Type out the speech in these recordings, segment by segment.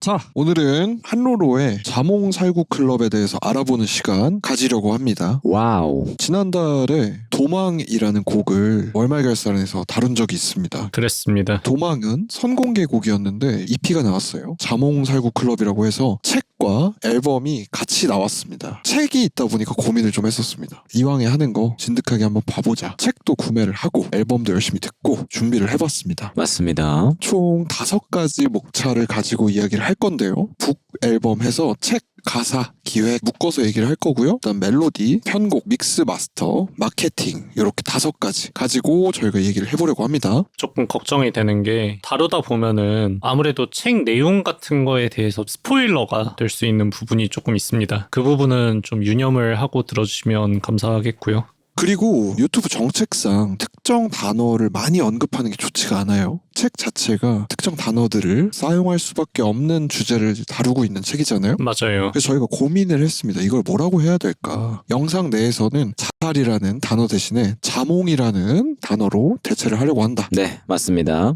자, 오늘은 한로로의 자몽살구 클럽에 대해서 알아보는 시간 가지려고 합니다. 와우. 지난달에 도망이라는 곡을 월말결산에서 다룬 적이 있습니다. 그랬습니다. 도망은 선공개 곡이었는데 EP가 나왔어요. 자몽살구 클럽이라고 해서 책과 앨범이 같이 나왔습니다. 책이 있다 보니까 고민을 좀 했었습니다. 이왕에 하는 거 진득하게 한번 봐보자. 책도 구매를 하고 앨범도 열심히 듣고 준비를 해봤습니다. 맞습니다. 총 5가지 목차를 가지고 이야기를 할 건데요. 북 앨범 해서 책, 가사, 기획 묶어서 얘기를 할 거고요. 그다음 멜로디, 편곡, 믹스, 마스터, 마케팅 이렇게 5가지 가지고 저희가 얘기를 해보려고 합니다. 조금 걱정이 되는 게 다루다 보면은 아무래도 책 내용 같은 거에 대해서 스포일러가 될 수 있는 부분이 조금 있습니다. 그 부분은 좀 유념을 하고 들어주시면 감사하겠고요. 그리고 유튜브 정책상 특정 단어를 많이 언급하는 게 좋지가 않아요. 책 자체가 특정 단어들을 사용할 수밖에 없는 주제를 다루고 있는 책이잖아요. 맞아요. 그래서 저희가 고민을 했습니다. 이걸 뭐라고 해야 될까? 영상 내에서는 자살이라는 단어 대신에 자몽이라는 단어로 대체를 하려고 한다. 네, 맞습니다.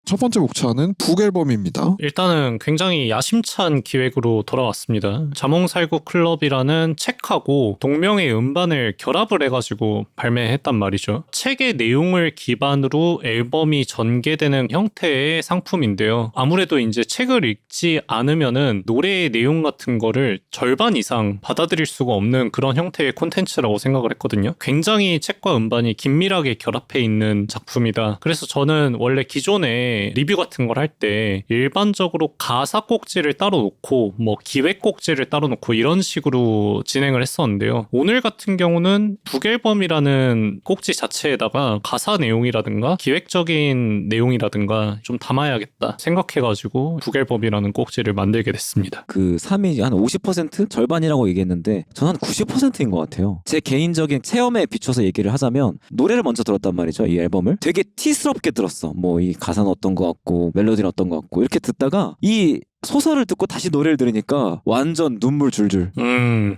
첫 번째 목차는 북앨범입니다. 일단은 굉장히 야심찬 기획으로 돌아왔습니다. 자몽살구 클럽이라는 책하고 동명의 음반을 결합을 해가지고 발매했단 말이죠. 책의 내용을 기반으로 앨범이 전개되는 형태의 상품인데요. 아무래도 이제 책을 읽지 않으면은 노래의 내용 같은 거를 절반 이상 받아들일 수가 없는 그런 형태의 콘텐츠라고 생각을 했거든요. 굉장히 책과 음반이 긴밀하게 결합해 있는 작품이다. 그래서 저는 원래 기존에 리뷰 같은 걸 할 때 일반적으로 가사 꼭지를 따로 놓고 뭐 기획 꼭지를 따로 놓고 이런 식으로 진행을 했었는데요. 오늘 같은 경우는 북앨범이라는 꼭지 자체에다가 가사 내용이라든가 기획적인 내용이라든가 좀 담아야겠다 생각해가지고 북앨범이라는 꼭지를 만들게 됐습니다. 그 3위 한 50% 절반이라고 얘기했는데 저는 한 90%인 것 같아요. 제 개인적인 체험에 비춰서 얘기를 하자면 노래를 먼저 들었단 말이죠. 이 앨범을 되게 티스럽게 들었어. 뭐 이 가사는 어떤 것 같고 멜로디는 어떤 것 같고 이렇게 듣다가 이 소설을 듣고 다시 노래를 들으니까 완전 눈물 줄줄.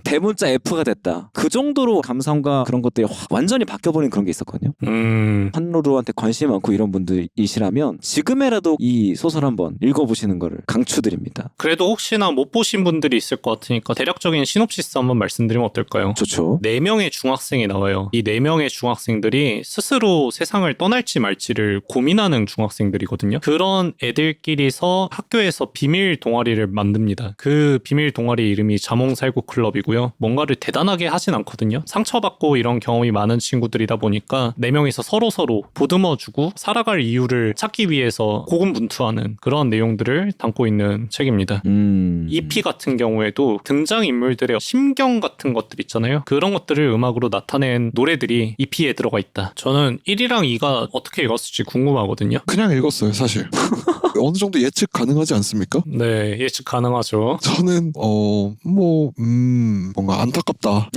대문자 F가 됐다. 그 정도로 감성과 그런 것들이 완전히 바뀌어버린 그런 게 있었거든요. 한로루한테 관심이 많고 이런 분들이시라면 지금이라도 이 소설 한번 읽어보시는 거를 강추드립니다. 그래도 혹시나 못 보신 분들이 있을 것 같으니까 대략적인 시놉시스 한번 말씀드리면 어떨까요? 좋죠. 4명의 중학생이 나와요. 이 4명의 중학생들이 스스로 세상을 떠날지 말지를 고민하는 중학생들이거든요. 그런 애들끼리서 학교에서 비밀 동아리를 만듭니다. 그 비밀 동아리 이름이 자몽살구 클럽이고요. 뭔가를 대단하게 하진 않거든요. 상처받고 이런 경험이 많은 친구들이다 보니까 4명이서 서로 보듬어주고 살아갈 이유를 찾기 위해서 고군분투하는 그런 내용들을 담고 있는 책입니다. EP 같은 경우에도 등장인물들의 심경 같은 것들 있잖아요. 그런 것들을 음악으로 나타낸 노래들이 EP에 들어가 있다. 저는 1위랑 2가 어떻게 읽었을지 궁금하거든요. 그냥 읽었어요, 사실. 어느 정도 예측 가능하지 않습니까? 네, 예측 가능하죠. 저는 뭔가 안타깝다.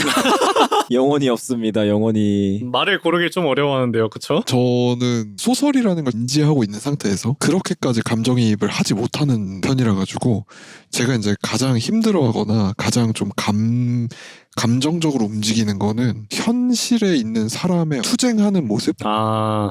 영혼이 없습니다. 영혼이. 말을 고르기 좀 어려워하는데요, 그쵸? 저는 소설이라는 걸 인지하고 있는 상태에서 그렇게까지 감정이입을 하지 못하는 편이라 가지고 제가 이제 가장 힘들어하거나 가장 좀 감정적으로 움직이는 거는 현실에 있는 사람의 투쟁하는 모습,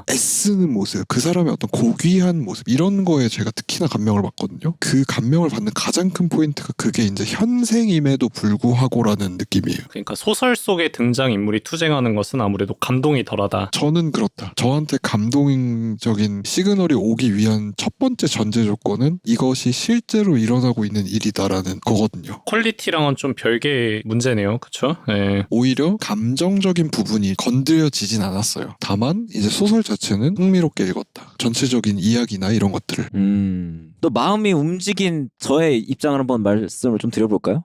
애쓰는 모습, 그 사람의 어떤 고귀한 모습 이런 거에 제가 특히나 감명을 받거든요. 그 감명을 받는 가장 큰 포인트가 그게 이제 현생임에도 불구하고라는 느낌이에요. 그러니까 소설 속의 등장인물이 투쟁하는 것은 아무래도 감동이 덜하다. 저는 그렇다. 저한테 감동적인 시그널이 오기 위한 첫 번째 전제 조건은 이것이 실제로 일어나고 있는 일이다라는 거거든요. 퀄리티랑은 좀 별개의 문제네요. 그쵸? 네. 오히려 감정적인 부분이 건드려지진 않았어요. 다만 이제 소설 자체는 흥미롭게 읽었다. 전체적인 이야기나 이런 것들을. 또 마음이 움직인 저의 입장을 한번 말씀을 좀 드려볼까요?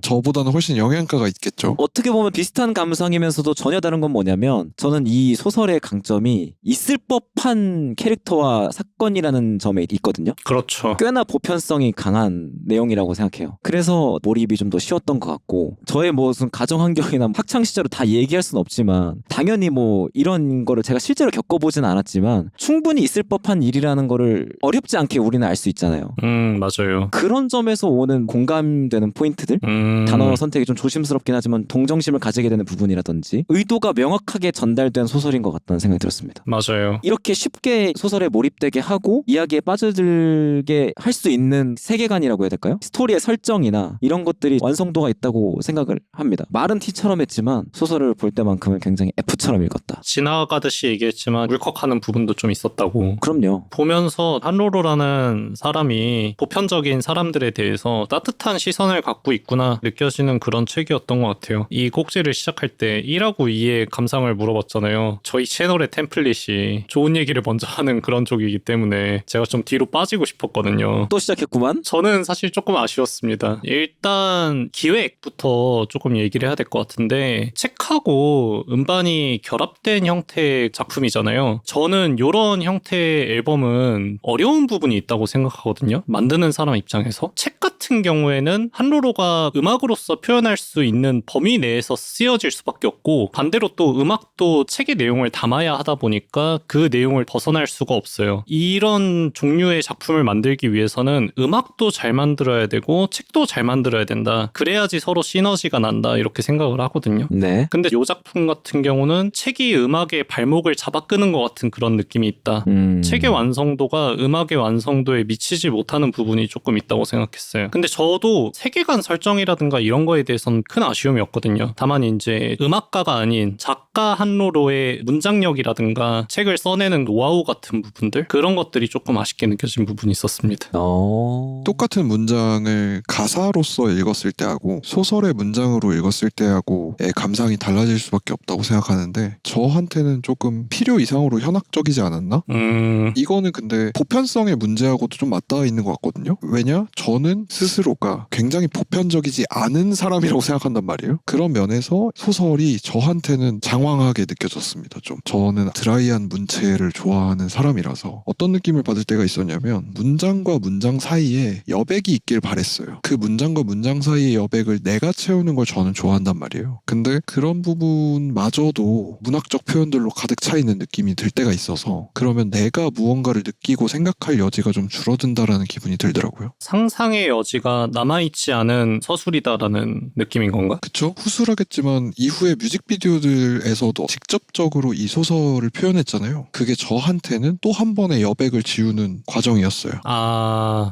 저보다는 훨씬 영향가가 있겠죠. 어떻게 보면 비슷한 감상이면서도 전혀 다른 건 뭐냐면 저는 이 소설의 강점이 있을 법한 캐릭터와 사건이라는 점에 있거든요. 그렇죠. 꽤나 보편성이 강한 내용이라고 생각해요. 그래서 몰입이 좀 더 쉬웠던 것 같고 저의 무슨 가정 환경이나 학창 시절을 다 얘기할 수는 없지만 당연히 뭐 이런 거를 제가 실제로 겪어보진 않았지만 충분히 있을 법한 일이라는 거를 어렵지 않게 우리는 알 수 있잖아요. 맞아요. 그런 점에서 오는 공감되는 포인트들 부분들 단어 선택이 좀 조심스럽긴 하지만 동정심을 가지게 되는 부분이라든지 의도가 명확하게 전달된 소설인 것 같다는 생각이 들었습니다. 맞아요. 이렇게 쉽게 소설에 몰입되게 하고 이야기에 빠져들게 할 수 있는 세계관이라고 해야 될까요? 스토리의 설정이나 이런 것들이 완성도가 있다고 생각을 합니다. 말은 T처럼 했지만 소설을 볼 때만큼은 굉장히 F처럼 읽었다. 지나가듯이 얘기했지만 울컥하는 부분도 좀 있었다고. 그럼요. 보면서 한로로라는 사람이 보편적인 사람들에 대해서 따뜻한 시선을 갖고 있구나 느껴지는 그런 책이었던 것 같아요. 이 꼭지를 시작할 때 1하고 2의 감상을 물어봤잖아요. 저희 채널의 템플릿이 좋은 얘기를 먼저 하는 그런 쪽이기 때문에 제가 좀 뒤로 빠지고 싶었거든요. 또 시작했구만. 저는 사실 조금 아쉬웠습니다. 일단 기획부터 조금 얘기를 해야 될 것 같은데 책하고 음반이 결합된 형태의 작품이잖아요. 저는 이런 형태의 앨범은 어려운 부분이 있다고 생각하거든요. 만드는 사람 입장에서. 책 같은 경우에는 한로로가 음악으로서 표현할 수 있는 범위 내에서 쓰여질 수밖에 없고 반대로 또 음악도 책의 내용을 담아야 하다 보니까 그 내용을 벗어날 수가 없어요. 이런 종류의 작품을 만들기 위해서는 음악도 잘 만들어야 되고 책도 잘 만들어야 된다. 그래야지 서로 시너지가 난다 이렇게 생각을 하거든요. 네. 근데 이 작품 같은 경우는 책이 음악의 발목을 잡아 끄는 것 같은 그런 느낌이 있다. 책의 완성도가 음악의 완성도에 미치지 못하는 부분이 조금 있다고 생각했어요. 근데 저도 세계관 설정이라든가 이런 거에 대해서는 큰 아쉬움이 없거든요. 다만 이제 음악가가 아닌 작가 한로로의 문장력이라든가 책을 써내는 노하우 같은 부분들 그런 것들이 조금 아쉽게 느껴진 부분이 있었습니다. 똑같은 문장을 가사로서 읽었을 때하고 소설의 문장으로 읽었을 때하고의 감상이 달라질 수밖에 없다고 생각하는데 저한테는 조금 필요 이상으로 현학적이지 않았나? 이거는 근데 보편성의 문제하고도 좀 맞닿아 있는 것 같거든요. 왜냐? 저는 스스로가 굉장히 보편적이지 않은 사람이라고 생각한단 말이에요. 그런 면에서 소설이 저한테는 장황하게 느껴졌습니다. 좀 저는 드라이한 문체를 좋아하는 사람이라서 어떤 느낌을 받을 때가 있었냐면 문장과 문장 사이에 여백이 있길 바랬어요. 그 문장과 문장 사이의 여백을 내가 채우는 걸 저는 좋아한단 말이에요. 근데 그런 부분마저도 문학적 표현들로 가득 차 있는 느낌이 들 때가 있어서 그러면 내가 무언가를 느끼고 생각할 여지가 좀 줄어든다라는 기분이 들더라고요. 상상의 여지가 남아있지 않은 서술이다라는 느낌인 건가? 그쵸? 후술하겠지만 이후에 뮤직비디오들에서도 직접적으로 이 소설을 표현했잖아요. 그게 저한테는 또 한 번의 여백을 지우는 과정이었어요.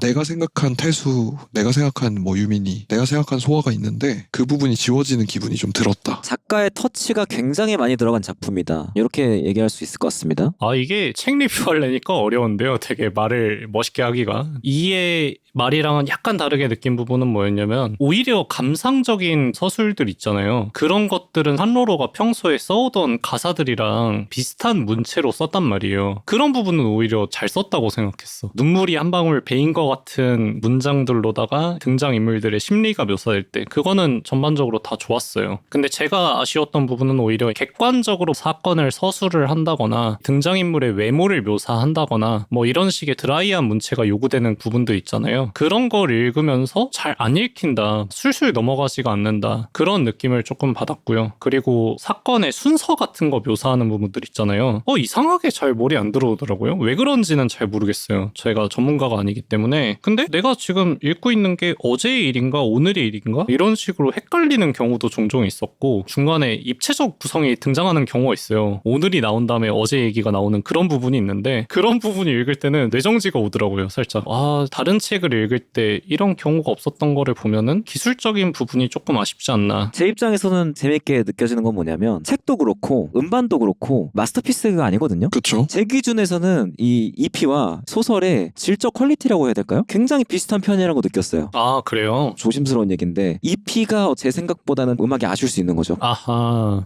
내가 생각한 태수, 내가 생각한 뭐 유민이, 내가 생각한 소아가 있는데 그 부분이 지워지는 기분이 좀 들었다. 작가의 터치가 굉장히 많이 들어간 작품이다. 이렇게 얘기할 수 있을 것 같습니다. 이게 책 리뷰하려니까 어려운데요. 되게 말을 멋있게 하기가. 이의 말이랑은 약간 다르게 느낀 부분은 뭐였냐면 오히려 감상적인 서술들 있잖아요. 그런 것들은 한로로가 평소에 써오던 가사들이랑 비슷한 문체로 썼단 말이에요. 그런 부분은 오히려 잘 썼다고 생각했어. 눈물이 한 방울 베인 것 같은 문장들로다가 등장인물들의 심리가 묘사될 때 그거는 전반적으로 다 좋았어요. 근데 제가 아쉬웠던 부분은 오히려 객관적으로 사건을 서술을 한다거나 등장인물의 외모를 묘사한다거나 뭐 이런 식의 드라이한 문체가 요구되는 부분도 있잖아요. 그런 걸 읽으면서 잘 안 읽힌다. 술술 넘어가지가 않는다. 그런 느낌을 조금 받았고요. 그리고 사건의 순서 같은 거 묘사하는 부분들 있잖아요. 이상하게 잘 머리 안 들어오더라고요. 왜 그런지는 잘 모르겠어요. 제가 전문가가 아니기 때문에. 근데 내가 지금 읽고 있는 게 어제의 일인가 오늘의 일인가? 이런 식으로 헷갈리는 경우도 종종 있었고 중간에 입체적 구성이 등장하는 경우가 있어요. 오늘이 나온 다음에 어제 얘기가 나오는 그런 부분이 있는데 그런 부분이 읽을 때는 뇌정지가 오더라고요. 살짝. 다른 책을 읽을 때 이런 경우가 없었던 거를 보면은 기술적인 부분이 조금 아쉽지 않나. 제 입장에서는 재밌게 느껴지는 건 뭐냐면 책도 그렇고 음반도 그렇고 마스터피스가 아니거든요. 그쵸? 제 기준에서는 이 EP와 소설의 질적 퀄리티라고 해야 될까요? 굉장히 비슷한 편이라고 느꼈어요. 그래요? 조심스러운 얘기인데 EP가 제 생각보다는 음악이 아쉬울 수 있는 거죠.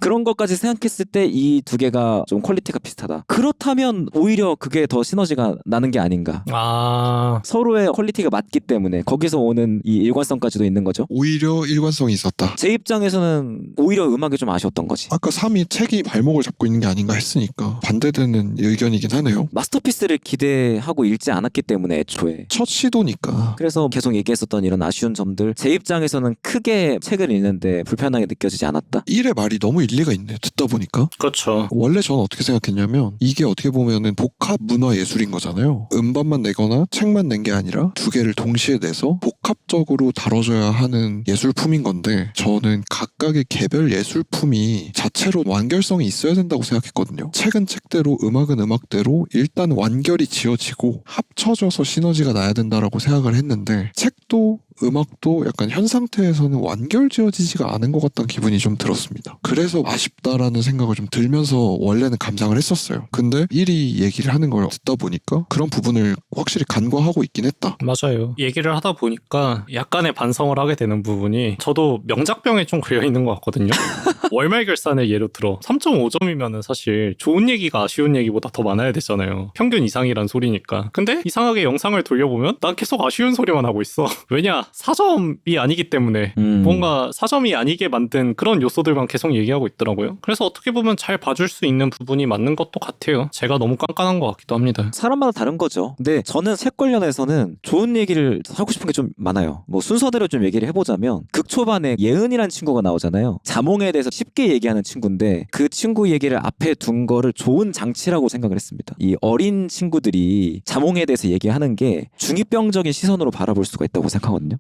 그런 것까지 생각했을 때 이 두 개가 좀 퀄리티가 비슷하다. 그렇다면 오히려 그게 더 시너지가 나는 게 아닌가. 서로의 퀄리티가 맞기 때문에 거기서 오는 이 일관성까지도 있는 거죠. 오히려 일관성이 있었다. 제 입장에서는 오히려 음악이 좀 아쉬웠던 거지. 아까 3이 책이 발목을 잡고 있는 게 아닌가 했으니까 반대되는 의견이긴 하네요. 마스터피스를 기대하고 읽지 않았기 때문에 애초에 첫 시도니까. 그래서 계속 얘기했었던 이런 아쉬운 점들 제 입장에서는 크게 책을 읽는데 불편하게 느껴지지 않았다. 1의 말이 너무 일리가 있네. 듣다 보니까. 그렇죠. 원래 저는 어떻게 생각했냐면 이게 어떻게 보면은 복합 문화 예술인 거잖아요. 음반만 내거나 책만 낸 게 아니라 두 개를 동시에 내서 복합적으로 다뤄져야 하는 예술품인 건데 저는 각각의 개별 예술품이 자체로 완결성이 있어야 된다고 생각했거든요. 책은 책대로 음악은 음악대로 일단 완결이 지어지고 합쳐져서 시너지가 나야 된다라고 생각을 했는데 책도 음악도 약간 현 상태에서는 완결 지어지지가 않은 것 같다는 기분이 좀 들었습니다. 그래서 아쉽다라는 생각을 좀 들면서 원래는 감상을 했었어요. 근데 1위 얘기를 하는 걸 듣다 보니까 그런 부분을 확실히 간과하고 있긴 했다. 맞아요. 얘기를 하다 보니까 약간의 반성을 하게 되는 부분이 저도 명작병에 좀 걸려 있는 것 같거든요. 월말 결산을 예로 들어 3.5점이면은 사실 좋은 얘기가 아쉬운 얘기보다 더 많아야 되잖아요. 평균 이상이란 소리니까. 근데 이상하게 영상을 돌려보면 난 계속 아쉬운 소리만 하고 있어. 왜냐? 4점이 아니기 때문에 뭔가 4점이 아니게 만든 그런 요소들만 계속 얘기하고 있더라고요. 그래서 어떻게 보면 잘 봐줄 수 있는 부분이 맞는 것도 같아요. 제가 너무 깐깐한 것 같기도 합니다. 사람마다 다른 거죠. 근데 저는 책 관련해서는 좋은 얘기를 하고 싶은 게 좀 많아요. 뭐 순서대로 좀 얘기를 해보자면 극초반에 예은이란 친구가 나오잖아요. 자몽에 대해서 쉽게 얘기하는 친구인데 그 친구 얘기를 앞에 둔 거를 좋은 장치라고 생각을 했습니다. 이 어린 친구들이 자몽에 대해서 얘기하는 게 중2병적인 시선으로 바라볼 수가 있다고 생각하거든요.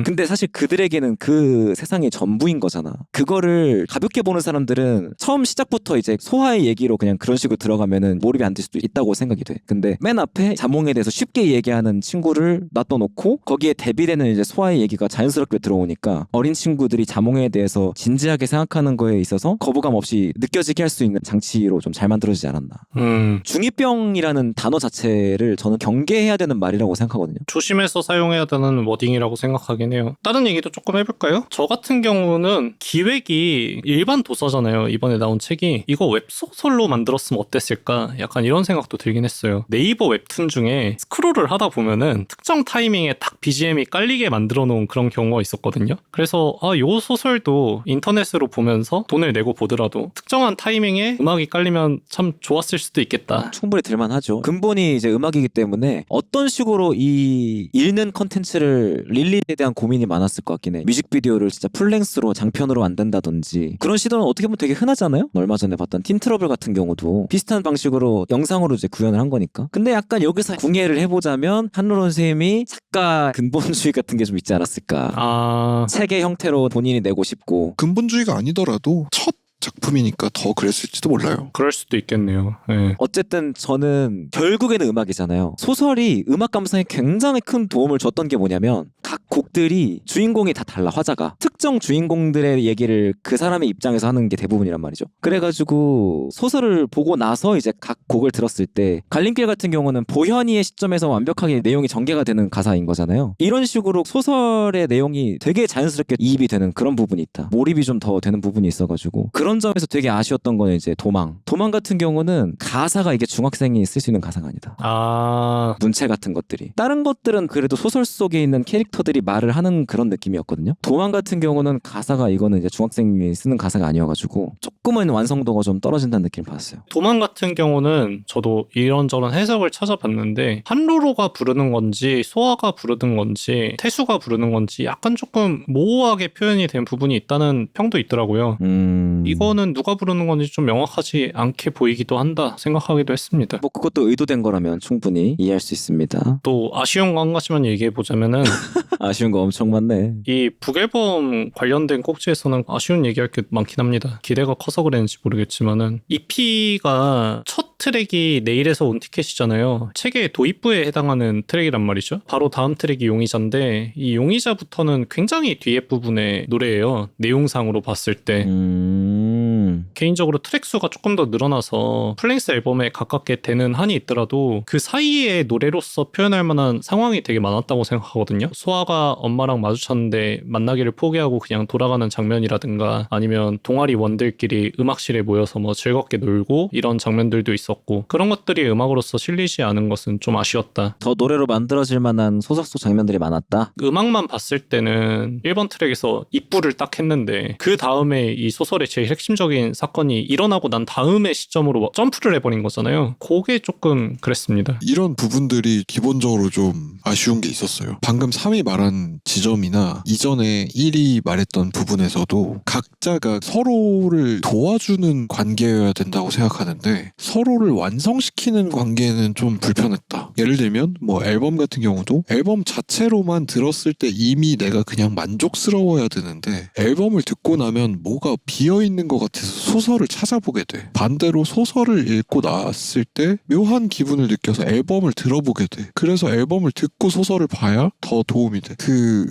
근데 사실 그들에게는 그 세상이 전부인 거잖아. 그거를 가볍게 보는 사람들은 처음 시작부터 이제 소화의 얘기로 그냥 그런 식으로 들어가면은 몰입이 안 될 수도 있다고 생각이 돼. 근데 맨 앞에 자몽에 대해서 쉽게 얘기하는 친구를 놔둬놓고 거기에 대비되는 이제 소화의 얘기가 자연스럽게 들어오니까 어린 친구들이 자몽에 대해서 진지하게 생각하는 거에 있어서 거부감 없이 느껴지게 할 수 있는 장치로 좀 잘 만들어지지 않았나. 중2병이라는 단어 자체를 저는 경계해야 되는 말이라고 생각하거든요. 조심해서 사용해야 되는 워딩이라고 생각하긴 해요. 다른 얘기도 조금 해볼까요? 저 같은 경우는 기획이 일반 도서잖아요. 이번에 나온 책이 이거 웹소설로 만들었으면 어땠을까? 약간 이런 생각도 들긴 했어요. 네이버 웹툰 중에 스크롤을 하다 보면은 특정 타이밍에 딱 BGM이 깔리게 만들어 놓은 그런 경우가 있었거든요. 그래서 요 소설도 인터넷으로 보면서 돈을 내고 보더라도 특정한 타이밍에 음악이 깔리면 참 좋았을 수도 있겠다. 충분히 들만하죠. 근본이 이제 음악이기 때문에 어떤 식으로 이 읽는 컨텐츠를 릴리에 대한 고민이 많았을 것 같긴 해. 뮤직비디오를 진짜 풀랭스로 장편으로 만든다든지 그런 시도는 어떻게 보면 되게 흔하잖아요. 얼마 전에 봤던 틴트러블 같은 경우도 비슷한 방식으로 영상으로 이제 구현을 한 거니까. 근데 약간 여기서 궁예를 해보자면 한로론 선생님이 작가 근본주의 같은 게 좀 있지 않았을까. 책의 형태로 본인이 내고 싶고. 근본주의가 아니더라도 첫 작품이니까 더 그랬을지도 몰라요. 그럴 수도 있겠네요. 네. 어쨌든 저는 결국에는 음악이잖아요. 소설이 음악 감상에 굉장히 큰 도움을 줬던 게 뭐냐면 각 곡들이 주인공이 다 달라. 화자가 특정 주인공들의 얘기를 그 사람의 입장에서 하는 게 대부분이란 말이죠. 그래가지고 소설을 보고 나서 이제 각 곡을 들었을 때 갈림길 같은 경우는 보현이의 시점에서 완벽하게 내용이 전개가 되는 가사인 거잖아요. 이런 식으로 소설의 내용이 되게 자연스럽게 이입이 되는 그런 부분이 있다. 몰입이 좀 더 되는 부분이 있어가지고 그런 점에서 되게 아쉬웠던 거는 이제 도망 같은 경우는 가사가 이게 중학생이 쓸 수 있는 가사가 아니다. 문체 같은 것들이. 다른 것들은 그래도 소설 속에 있는 캐릭터들이 말을 하는 그런 느낌이었거든요. 도망 같은 경우는 가사가 이거는 이제 중학생이 쓰는 가사가 아니어가지고 조금은 완성도가 좀 떨어진다는 느낌을 받았어요. 도망 같은 경우는 저도 이런저런 해석을 찾아봤는데 한루로가 부르는 건지 소아가 부르는 건지 태수가 부르는 건지 약간 조금 모호하게 표현이 된 부분이 있다는 평도 있더라고요. 이거는 누가 부르는 건지 좀 명확하지 않게 보이기도 한다 생각하기도 했습니다. 뭐 그것도 의도된 거라면 충분히 이해할 수 있습니다. 또 아쉬운 거 한 가지만 얘기해 보자면은 아쉬운 거 엄청 많네. 이 북앨범 관련된 꼭지에서는 아쉬운 얘기할 게 많긴 합니다. 기대가 커서 그랬는지 모르겠지만은 EP가 첫 트랙이 내일에서 온 티켓이잖아요. 책의 도입부에 해당하는 트랙이란 말이죠. 바로 다음 트랙이 용의자인데 이 용의자부터는 굉장히 뒤에 부분의 노래예요. 내용상으로 봤을 때. 개인적으로 트랙 수가 조금 더 늘어나서 플랭스 앨범에 가깝게 되는 한이 있더라도 그 사이에 노래로서 표현할 만한 상황이 되게 많았다고 생각하거든요. 소아가 엄마랑 마주쳤는데 만나기를 포기하고 그냥 돌아가는 장면이라든가 아니면 동아리 원들끼리 음악실에 모여서 뭐 즐겁게 놀고 이런 장면들도 있었고 그런 것들이 음악으로서 실리지 않은 것은 좀 아쉬웠다. 더 노래로 만들어질 만한 소설 속 장면들이 많았다. 음악만 봤을 때는 1번 트랙에서 입부를 딱 했는데 그 다음에 이 소설의 제일 핵심적인 사건이 일어나고 난 다음의 시점으로 점프를 해버린 거잖아요. 그게 조금 그랬습니다. 이런 부분들이 기본적으로 좀 아쉬운 게 있었어요. 방금 3위 말한 지점이나 이전에 1위 말했던 부분에서도 각자가 서로를 도와주는 관계여야 된다고 생각하는데 서로를 완성시키는 관계는 좀 불편했다. 예를 들면 뭐 앨범 같은 경우도 앨범 자체로만 들었을 때 이미 내가 그냥 만족스러워야 되는데 앨범을 듣고 나면 뭐가 비어있는 것 같아서 소설을 찾아보게 돼. 반대로 소설을 읽고 나왔을 때 묘한 기분을 느껴서 앨범을 들어보게 돼. 그래서 앨범을 듣고 소설을 봐야 더 도움이 돼.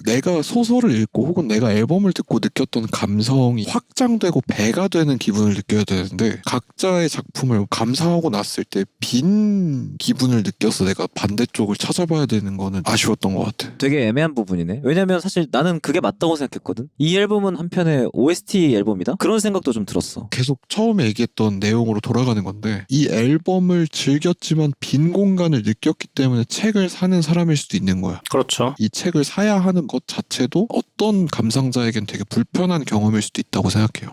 내가 소설을 읽고 혹은 내가 앨범을 듣고 느꼈던 감성이 확장되고 배가 되는 기분을 느껴야 되는데 각자의 작품을 감상하고 났을 때 빈 기분을 느껴서 내가 반대쪽을 찾아봐야 되는 거는 아쉬웠던 것 같아. 되게 애매한 부분이네. 왜냐면 사실 나는 그게 맞다고 생각했거든. 이 앨범은 한편의 OST 앨범이다? 그런 생각도 좀 들었어. 계속 처음에 얘기했던 내용으로 돌아가는 건데 이 앨범을 즐겼지만 빈 공간을 느꼈기 때문에 책을 사는 사람일 수도 있는 거야. 그렇죠. 이 책을 사야 하는 것 자체도 어떤 감상자에겐 되게 불편한 경험일 수도 있다고 생각해요.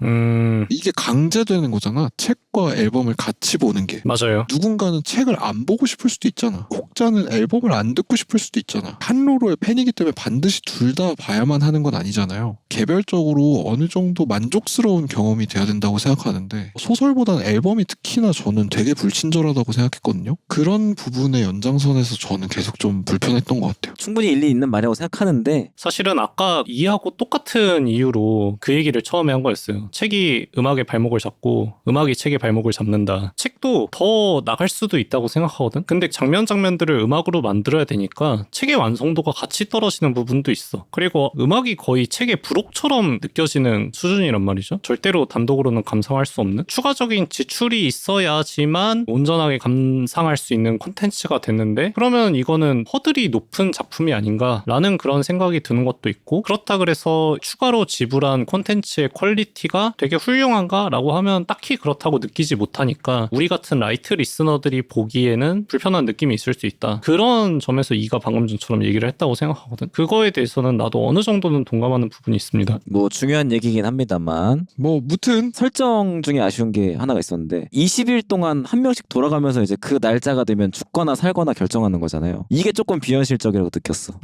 이게 강제되는 거잖아. 책과 앨범을 같이 보는 게. 맞아요. 누군가는 책을 안 보고 싶을 수도 있잖아. 혹자는 앨범을 안 듣고 싶을 수도 있잖아. 한로로의 팬이기 때문에 반드시 둘 다 봐야만 하는 건 아니잖아요. 개별적으로 어느 정도 만족스러운 경험이 돼야 된다고 생각하는데 소설보다는 앨범이 특히나 저는 되게 불친절하다고 생각했거든요. 그런 부분의 연장선에서 저는 계속 좀 불편했던 것 같아요. 충분히 일리 있는 말이라고 생각하는데 사실은 아까 이해하고 똑같은 이유로 그 얘기를 처음에 한 거였어요. 책이 음악의 발목을 잡고 음악이 책의 발목을 잡는다. 책도 더 나갈 수도 있다고 생각하거든. 근데 장면들을 음악으로 만들어야 되니까 책의 완성도가 같이 떨어지는 부분도 있어. 그리고 음악이 거의 책의 부록처럼 느껴지는 수준이란 말이죠. 절대로 단독으로는 감상할 수 없는 추가적인 지출이 있어야지만 온전하게 감상할 수 있는 콘텐츠가 됐는데 그러면 이거는 허들이 높은 작품이 아닌가라는 그런 생각이 드는 것도 있고 그렇다 그래서 추가로 지불한 콘텐츠의 퀄리티가 되게 훌륭한가라고 하면 딱히 그렇다고 느끼지 못하니까 우리 같은 라이트 리스너들이 보기에는 불편한 느낌이 있을 수 있다. 그런 점에서 이가 방금 전처럼 얘기를 했다고 생각하거든. 그거에 대해서는 나도 어느 정도는 동감하는 부분이 있습니다. 뭐 중요한 얘기긴 합니다만 뭐 무튼 설정 중에 아쉬운 게 하나가 있었는데 20일 동안 한 명씩 돌아가면서 이제 그 날짜가 되면 죽거나 살거나 결정하는 거잖아요. 이게 조금 비현실적이라고 느꼈어.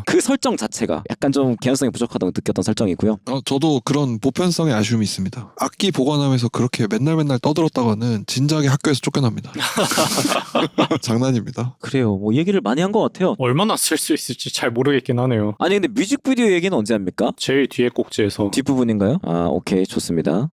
그 설정 자체가 약간 좀 개연성이 부족하다고 느꼈던 설정이고요. 저도 그런 보편성의 아쉬움이 있습니다. 악기 보관하면서 그렇게 맨날 떠들었다가는 진작에 학교에서 쫓겨납니다. 장난입니다. 그래요. 뭐 얘기를 많이 한 것 같아요. 얼마나 쓸 수 있을지 잘 모르겠긴 하네요. 아니 근데 뮤직비디오 얘기는 언제 합니까? 제일 뒤에 꼭지에서 뒷부분인가요? 아 오케이 좋습니다.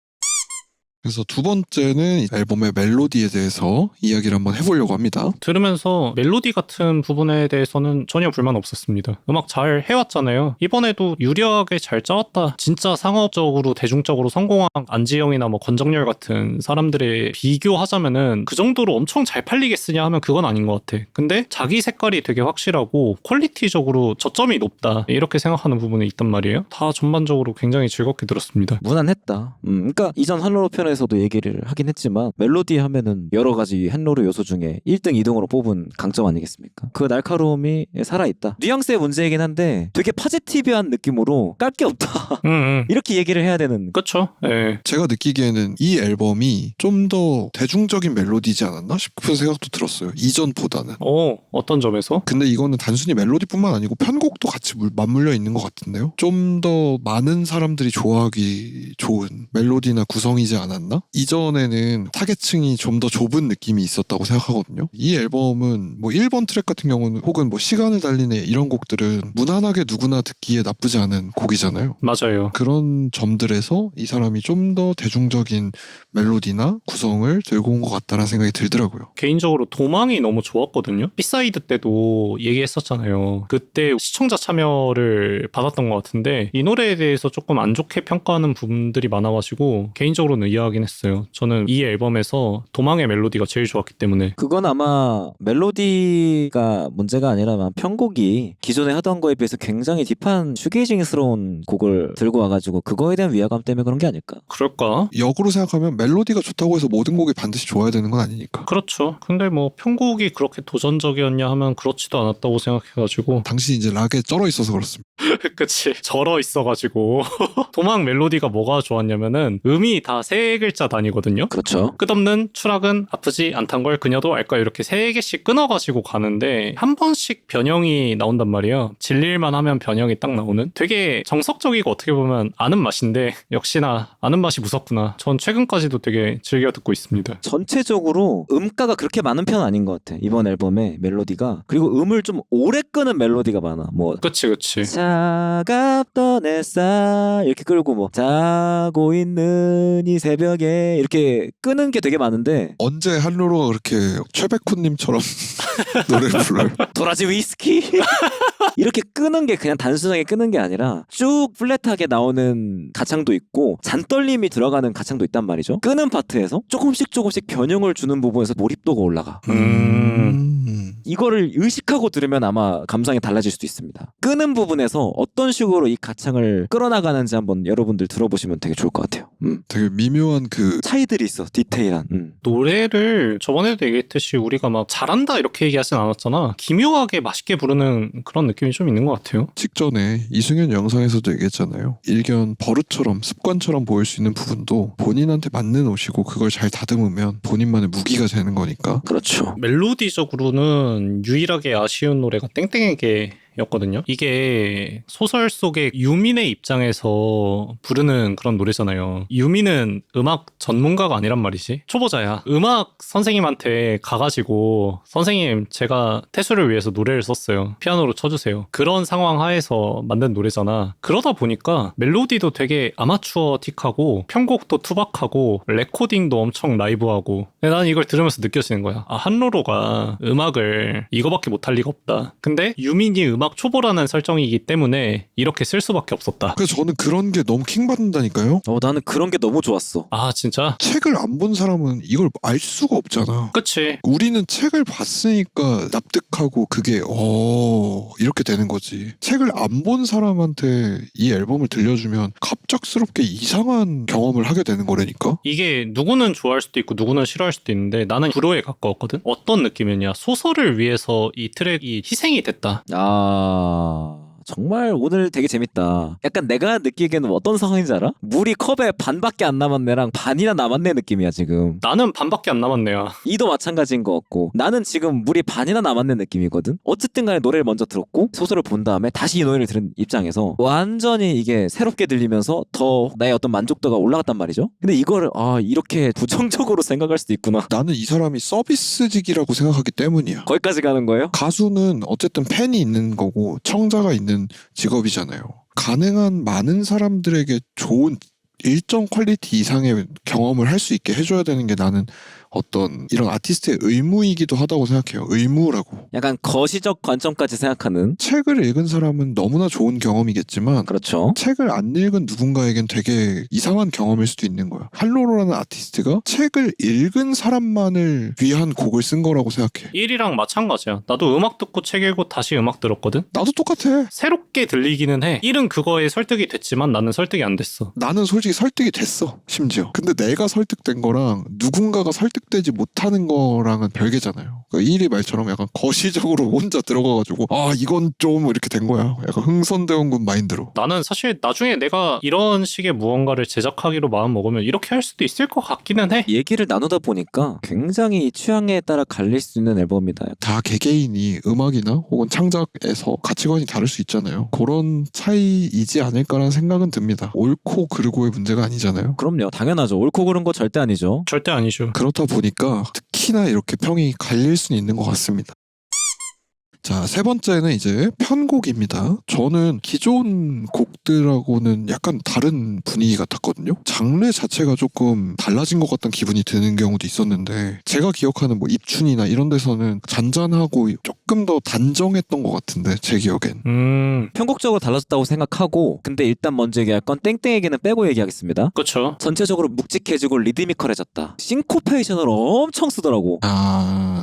그래서 두 번째는 앨범의 멜로디에 대해서 이야기를 한번 해보려고 합니다. 들으면서 멜로디 같은 부분에 대해서는 전혀 불만 없었습니다. 음악 잘 해왔잖아요. 이번에도 유려하게 잘 짜왔다. 진짜 상업적으로 대중적으로 성공한 안지영이나 뭐 권정열 같은 사람들에 비교하자면은 그 정도로 엄청 잘 팔리겠으냐 하면 그건 아닌 것 같아. 근데 자기 색깔이 되게 확실하고 퀄리티적으로 저점이 높다. 이렇게 생각하는 부분이 있단 말이에요. 다 전반적으로 굉장히 즐겁게 들었습니다. 무난했다. 그러니까 이전 한로로 편에서도 얘기를 하긴 했지만 멜로디 하면은 여러 가지 한로로 요소 중에 1등, 2등으로 뽑은 강점 아니겠습니까? 그 날카로움이 살아있다. 뉘앙스의 문제이긴 한데 되게 파지티비한 느낌으로 깔 게 없다. 이렇게 얘기를 해야 되는. 그쵸? 예. 제가 느끼기에는 이 앨범이 좀 더 대중적인 멜로디지 않았나 싶은 생각도 들었어요. 이전보다는. 어떤 점에서? 근데 이거는 단순히 멜로디뿐만 아니고 편곡도 같이 맞물려 있는 것 같은데요. 좀 더 많은 사람들이 좋아하기 좋은 멜로디나 구성이지 않았나? 이전에는 타겟층이 좀 더 좁은 느낌이 있었다고 생각하거든요. 이 앨범은 뭐 1번 트랙 같은 경우는 혹은 뭐 시간을 달리네 이런 곡들은 무난하게 누구나 듣기에 나쁘지 않은 곡이잖아요. 맞아요. 그런 점들에서 이 사람이 좀 더 대중적인 멜로디나 구성을 들고 온 것 같다는 생각이 들더라고요. 개인적으로 도망이 너무 좋았거든요. 비사이드 때도 얘기했었잖아요. 그때 시청자 참여를 받았던 것 같은데 이 노래에 대해서 조금 안 좋게 평가하는 부분들이 많아가지고 개인적으로는 이해하긴 했어요. 저는 이 앨범에서 도망의 멜로디가 제일 좋았기 때문에. 그건 아마 멜로디가 문제가 아니라 편곡이 기존에 하던 거에 비해서 굉장히 딥한 슈게이징스러운 곡을 들고 와가지고 그거에 대한 위화감 때문에 그런 게 아닐까? 그럴까? 역으로 생각하면 멜로디가 좋다고 해서 모든 곡이 반드시 좋아야 되는 건 아니니까. 그렇죠. 근데 뭐 편곡이 그렇게 도전적이었냐 하면 그렇지도 않았다고 생각해가지고 당신이 이제 락에 쩔어 있어서 그렇습니다. 그치. 절어 있어가지고. 도막 멜로디가 뭐가 좋았냐면은 음이 다 세 글자 단위거든요. 그렇죠. 끝없는 추락은 아프지 않단 걸 그녀도 알까 이렇게 세 개씩 끊어가지고 가는데 한 번씩 변형이 나온단 말이에요. 질릴만 하면 변형이 딱 나오는 되게 정석적이고 어떻게 보면 아는 맛인데 역시나 아는 맛이 무섭구나. 전 최근까지도 되게 즐겨 듣고 있습니다. 전체적으로 음가가 그렇게 많은 편은 아닌 것 같아. 이번 앨범에 멜로디가. 그리고 음을 좀 오래 끄는 멜로디가 많아. 뭐 그치. 차갑던 햇살 이렇게 끌고 뭐 자고 있는 이 새벽에 이렇게 끄는 게 되게 많은데 언제 한로로가 그렇게 최백호님처럼 노래를 불러요? 도라지 위스키 이렇게 끄는 게 그냥 단순하게 끄는 게 아니라 쭉 플랫하게 나오는 가창도 있고 잔떨림이 들어가는 가창도 있단 말이죠. 끄는 파트에서 조금씩 변형을 주는 부분에서 몰입도가 올라가. 이거를 의식하고 들으면 아마 감상이 달라질 수도 있습니다. 끄는 부분에서 어떤 식으로 이 가창을 끌어나가는지 한번 여러분들 들어보시면 되게 좋을 것 같아요. 되게 미묘한 그 차이들이 있어. 디테일한. 노래를 저번에도 얘기했듯이 우리가 막 잘한다 이렇게 얘기하진 않았잖아. 기묘하게 맛있게 부르는 그런 느낌이 좀 있는 것 같아요. 직전에 이승현 영상에서도 얘기했잖아요. 일견 버릇처럼 습관처럼 보일 수 있는 부분도 본인한테 맞는 옷이고 그걸 잘 다듬으면 본인만의 무기가 되는 거니까. 그렇죠. 멜로디적으로는 유일하게 아쉬운 노래가 땡땡에게 였거든요. 이게 소설 속의 유민의 입장에서 부르는 그런 노래잖아요. 유민은 음악 전문가가 아니란 말이지. 초보자야. 음악 선생님한테 가가지고 선생님 제가 태수를 위해서 노래를 썼어요. 피아노로 쳐주세요. 그런 상황 하에서 만든 노래잖아. 그러다 보니까 멜로디도 되게 아마추어틱하고 편곡도 투박하고 레코딩도 엄청 라이브하고 근데 난 이걸 들으면서 느껴지는 거야. 아 한로로가 음악을 이거밖에 못할 리가 없다. 근데 유민이 음악 초보라는 설정이기 때문에 이렇게 쓸 수밖에 없었다. 그래서 저는 그런 게 너무 킹받는다니까요. 나는 그런 게 너무 좋았어. 아 진짜? 책을 안 본 사람은 이걸 알 수가 없잖아. 그치. 우리는 책을 봤으니까 납득하고 그게 이렇게 되는 거지. 책을 안 본 사람한테 이 앨범을 들려주면 갑작스럽게 이상한 경험을 하게 되는 거라니까. 이게 누구는 좋아할 수도 있고 누구는 싫어할 수도 있는데 나는 불호에 가까웠거든. 어떤 느낌이냐. 소설을 위해서 이 트랙이 희생이 됐다. 정말 오늘 되게 재밌다. 약간 내가 느끼기에는 어떤 상황인지 알아? 물이 컵에 반밖에 안 남았네랑 반이나 남았네 느낌이야 지금. 나는 반밖에 안 남았네요. 이도 마찬가지인 것 같고 나는 지금 물이 반이나 남았네 느낌이거든. 어쨌든 간에 노래를 먼저 들었고 소설을 본 다음에 다시 이 노래를 들은 입장에서 완전히 이게 새롭게 들리면서 더 나의 어떤 만족도가 올라갔단 말이죠. 근데 이거를 이렇게 부정적으로 생각할 수도 있구나. 나는 이 사람이 서비스직이라고 생각하기 때문이야. 거기까지 가는 거예요? 가수는 어쨌든 팬이 있는 거고 청자가 있는 직업이잖아요. 가능한 많은 사람들에게 좋은 일정 퀄리티 이상의 경험을 할 수 있게 해줘야 되는 게 나는 어떤 이런 아티스트의 의무이기도 하다고 생각해요. 의무라고. 약간 거시적 관점까지 생각하는. 책을 읽은 사람은 너무나 좋은 경험이겠지만 그렇죠. 책을 안 읽은 누군가에겐 되게 이상한 경험일 수도 있는 거야. 할로로라는 아티스트가 책을 읽은 사람만을 위한 곡을 쓴 거라고 생각해. 1이랑 마찬가지야. 나도 음악 듣고 책 읽고 다시 음악 들었거든. 나도 똑같아. 새롭게 들리기는 해. 1은 그거에 설득이 됐지만 나는 설득이 안 됐어. 나는 솔직히 설득이 됐어. 심지어. 근데 내가 설득된 거랑 누군가가 설득되지 못하는 거랑은 별개잖아요. 그러니까 이리 말처럼 약간 거시적으로 혼자 들어가가지고 이건 좀 이렇게 된 거야. 약간 흥선대원군 마인드로. 나는 사실 나중에 내가 이런 식의 무언가를 제작하기로 마음먹으면 이렇게 할 수도 있을 것 같기는 해. 얘기를 나누다 보니까 굉장히 취향에 따라 갈릴 수 있는 앨범이다. 다 개개인이 음악이나 혹은 창작에서 가치관이 다를 수 있잖아요. 그런 차이이지 않을까라는 생각은 듭니다. 옳고 그르고의 문제가 아니잖아요. 그럼요. 당연하죠. 옳고 그른 거 절대 아니죠. 절대 아니죠. 그렇다 보니까 특히나 이렇게 평이 갈릴 수는 있는 것 같습니다. 자, 세 번째는 이제 편곡입니다. 저는 기존 곡들하고는 약간 다른 분위기 같았거든요. 장르 자체가 조금 달라진 것 같다는 기분이 드는 경우도 있었는데 제가 기억하는 뭐 입춘이나 이런 데서는 잔잔하고 조금 더 단정했던 것 같은데 제 기억엔. 편곡적으로 달라졌다고 생각하고 근데 일단 먼저 얘기할 건 땡땡에게는 빼고 얘기하겠습니다. 그쵸. 전체적으로 묵직해지고 리드미컬해졌다. 싱코페이션을 엄청 쓰더라고.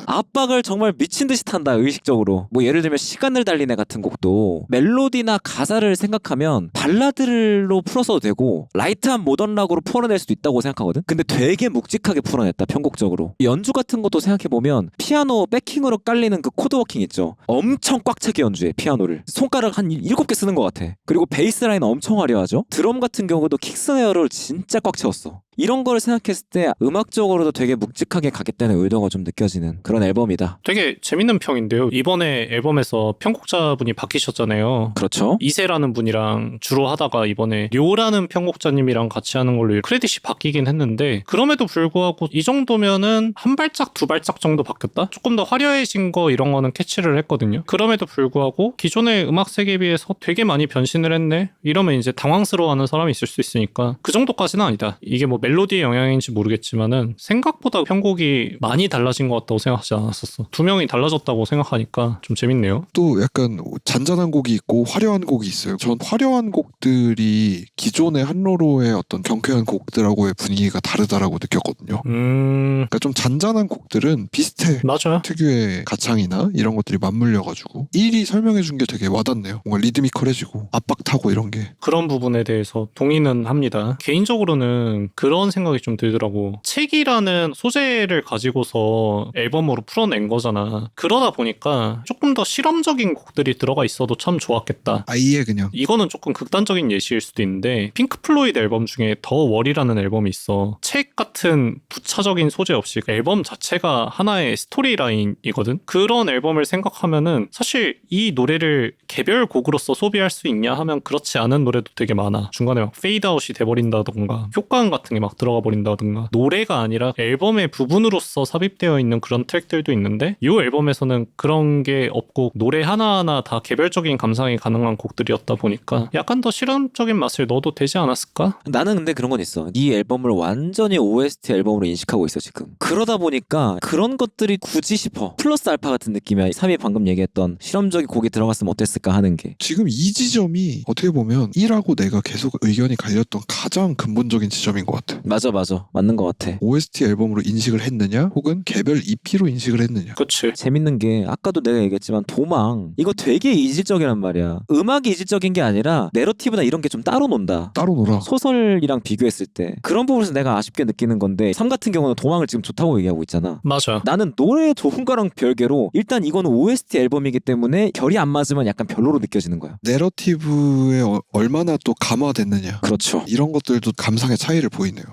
압박을 정말 미친 듯이 탄다. 의식적으로. 뭐 예를 들면 시간을 달리네 같은 곡도 멜로디나 가사를 생각하면 발라드로 풀어서도 되고 라이트한 모던 락으로 풀어낼 수도 있다고 생각하거든. 근데 되게 묵직하게 풀어냈다 편곡적으로. 연주 같은 것도 생각해보면 피아노 백킹으로 깔리는 그 코드 워킹 있죠. 엄청 꽉 차게 연주해 피아노를. 손가락 한 7개 쓰는 것 같아. 그리고 베이스 라인 엄청 화려하죠. 드럼 같은 경우도 킥 스네어를 진짜 꽉 채웠어. 이런 걸 생각했을 때 음악적으로도 되게 묵직하게 가겠다는 의도가 좀 느껴지는 그런 앨범이다. 되게 재밌는 평인데요. 이번에 앨범에서 편곡자분이 바뀌셨잖아요. 그렇죠. 이세라는 분이랑 주로 하다가 이번에 료라는 편곡자님이랑 같이 하는 걸로 크레딧이 바뀌긴 했는데, 그럼에도 불구하고 이 정도면은 한 발짝 두 발짝 정도 바뀌었다? 조금 더 화려해진 거 이런 거는 캐치를 했거든요. 그럼에도 불구하고 기존의 음악 세계에 비해서 되게 많이 변신을 했네? 이러면 이제 당황스러워하는 사람이 있을 수 있으니까 그 정도까지는 아니다. 이게 뭐 멜로디의 영향인지 모르겠지만은 생각보다 편곡이 많이 달라진 것 같다고 생각하지 않았었어. 두 명이 달라졌다고 생각하니까 좀 재밌네요. 또 약간 잔잔한 곡이 있고 화려한 곡이 있어요. 전 화려한 곡들이 기존의 한로로의 어떤 경쾌한 곡들하고의 분위기가 다르다라고 느꼈거든요. 그러니까 좀 잔잔한 곡들은 비슷해. 맞아요. 특유의 가창이나 이런 것들이 맞물려가지고 일이 설명해준 게 되게 와닿네요. 뭔가 리드미컬해지고 압박 타고 이런 게. 그런 부분에 대해서 동의는 합니다. 개인적으로는 그런 생각이 좀 들더라고. 책이라는 소재를 가지고서 앨범으로 풀어낸 거잖아. 그러다 보니까 조금 더 실험적인 곡들이 들어가 있어도 참 좋았겠다. 아예 그냥 이거는 조금 극단적인 예시일 수도 있는데, 핑크 플로이드 앨범 중에 더 월이라는 앨범이 있어. 책 같은 부차적인 소재 없이 앨범 자체가 하나의 스토리라인이거든. 그런 앨범을 생각하면은 사실 이 노래를 개별 곡으로서 소비할 수 있냐 하면 그렇지 않은 노래도 되게 많아. 중간에 막 페이드아웃이 돼버린다던가 효과음 같은 게 막 들어가 버린다던가, 노래가 아니라 앨범의 부분으로서 삽입되어 있는 그런 트랙들도 있는데, 이 앨범에서는 그런 게 없고 노래 하나하나 다 개별적인 감상이 가능한 곡들이었다 보니까 약간 더 실험적인 맛을 넣어도 되지 않았을까? 나는 근데 그런 건 있어. 이 앨범을 완전히 OST 앨범으로 인식하고 있어 지금. 그러다 보니까 그런 것들이 굳이 싶어. 플러스 알파 같은 느낌이야. 3위 방금 얘기했던 실험적인 곡이 들어갔으면 어땠을까 하는 게. 지금 이 지점이 어떻게 보면 1하고 내가 계속 의견이 갈렸던 가장 근본적인 지점인 것 같아. 맞아. 맞는 것 같아. OST 앨범으로 인식을 했느냐 혹은 개별 EP로 인식을 했느냐. 그치. 재밌는 게 아까도 내가 얘기했지만 도망 이거 되게 이질적이란 말이야. 음악이 이질적인 게 아니라 내러티브나 이런 게 좀 따로 논다. 따로 놀아. 소설이랑 비교했을 때 그런 부분에서 내가 아쉽게 느끼는 건데, 3 같은 경우는 도망을 지금 좋다고 얘기하고 있잖아. 맞아. 나는 노래 좋은 거랑 별개로 일단 이거는 OST 앨범이기 때문에 결이 안 맞으면 약간 별로로 느껴지는 거야. 내러티브에 얼마나 또 감화됐느냐. 그렇죠. 이런 것들도 감상의 차이를 보이네요.